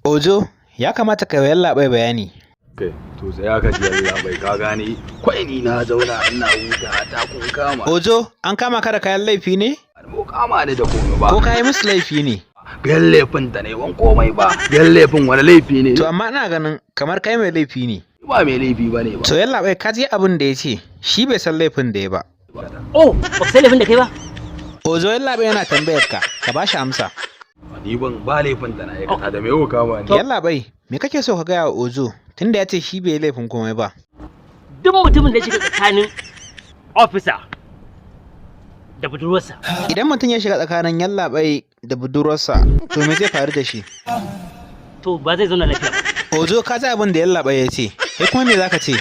Ojo, ya kamata ka yallaɓai bayani. Kai, to sai aka ji yallaɓai ka gane, kwai ni na zauna ina huta ta kun kama. Ojo, an kama ka da kayan laifi ne? Ko kama ni da komai ba. Ko ka yi musu laifi ne? Biyan laifin ta ne ban komai ba. Biyan laifin wani laifi ne. To amma ina ganin kamar kai mai laifi ne. Ba mai laifi ba ne ba. To yallaɓai ka ji abin da ya ce, shi bai san laifin da ya ba. Oh, ba ka san laifin da kai ba? Ojo yallaɓai yana tambayar ka ba shi amsa. Ni ban ba laifin ta na aikata da me yau kama ni. Yallaɓai, me kake so ka gaya wa Ojo tunda ya ce shi bai laifin komai ba? Duk mutumin da ya shiga tsakanin officer da budurwarsa. Idan mutum ya shiga tsakanin yallaɓai da budurwarsa, to me zai faru da shi? To ba zai zauna lafiya ba. Ojo ka ji abin da yallaɓai ya ce, kai kuma me zaka ce?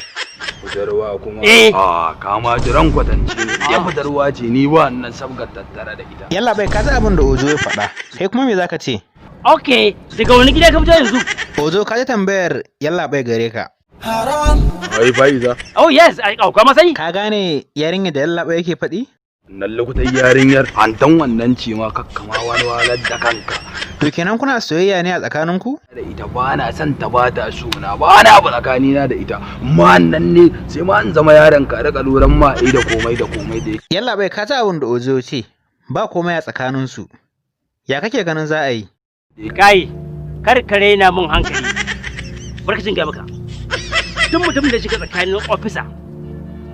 Budurwa kuma. A kama jiran kwatance ne. Ya budurwa ce ni ba nan sabgar tattara da ita. Yallaɓai ka ji abin da Ojo ya faɗa, kai kuma me zaka ce? Okay, daga wani gida ka fito yanzu? Ojo ka ji tambayar yallaɓai gare ka. Ai Faiza. Oh yes, ai kauka masai. Ka gane yarinya da yallaɓai yake faɗi? Nan lokutan yarinyar hantan wannan ce ma kakkama wani walar da kanka. To kenan kuna soyayya ne a tsakaninku? Da ita ba na son ta ba ta suna ba na ba tsakanina da ita. Ma nan ne sai ma an zama yaron ka rika luran ma da komai da komai da yake. Yallaɓai ka ji abin da Ojo ce, ba komai a tsakaninsu. Ya kake ganin za a yi? Kai, kar ka raina min hankali. Barkacin ga maka. Duk mutumin da shiga tsakanin officer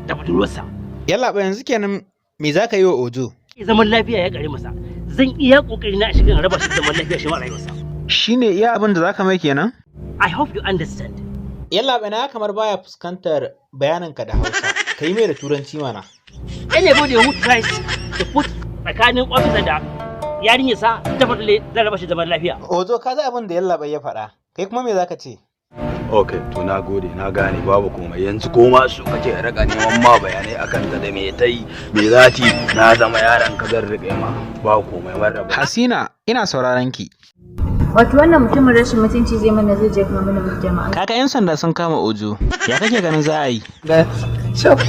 da budurwarsa. Yallaɓai yanzu kenan me za ka yi wa Ojo? Zaman lafiya ya kare masa. Zan iya kokari na a cikin raba shi zaman lafiya shi ma rayuwarsa. Shine iya abin da zaka mai kenan? I hope you understand. Yallaɓai na kamar baya fuskantar bayaninka da Hausa. Ka yi mai da Turanci mana. Anybody who tries to put tsakanin officer da yarinyarsa definitely zan raba shi zaman lafiya. Ojo ka ji abin da yallaɓai ya faɗa. Kai kuma me zaka ce? Okay, to na gode, na gane babu komai. Yanzu koma su kace raka neman ma bayanai akan ta da me tai, me zati, na zama yaron ka zan rike ma. Babu komai marraba. Hasina, ina sauraron ki. Wato wannan mutumin rashin mutunci zai mana zai jefa mana jama'a. Kaka yan sanda sun kama Ojo. Ya kake ganin za a yi? Shaf,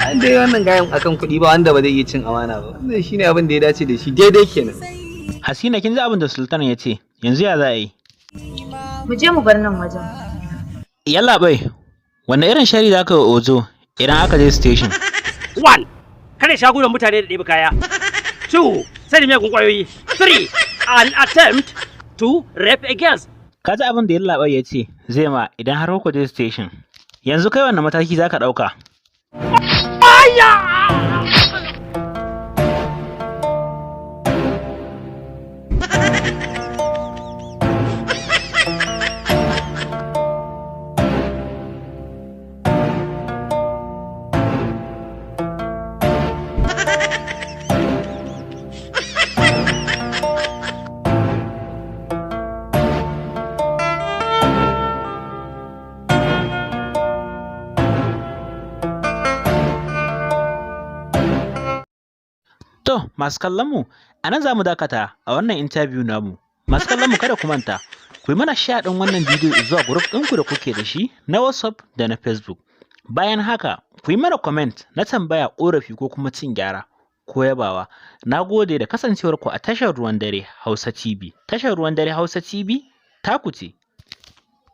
an dai wannan gayan akan kuɗi ba wanda ba zai iya cin amana ba. Wannan shine abin da ya dace da shi daidai kenan. Hasina kin ji abin da Sultan ya ce. Yanzu ya za a yi? Mu je mu bar nan wajen. Yallaɓai, wanne irin shari za ka yi Ojo idan aka je station? 1. Kare shagunan mutane da ɗebe kaya. 2. Sani miyagun ƙwayoyi. 3. An attempt to rape a girl. Ka ji abin da yallaɓai ya ce zai ma idan har ku je station. Yanzu kai wanne mataki za ka ɗauka? To, masu kallonmu, a nan za mu dakata a wannan interview namu. Masu kallonmu kada ku manta, ku yi mana share ɗin wannan bidiyo zuwa group ɗinku da kuke da shi na WhatsApp da na Facebook. Bayan haka, ku yi mana comment na tambaya, ƙorafi ko kuma cin gyara ko yabawa. Na gode da kasancewarku a tashar Ruwan Dare Hausa TV. Tashar Ruwan Dare Hausa TV, taku ce.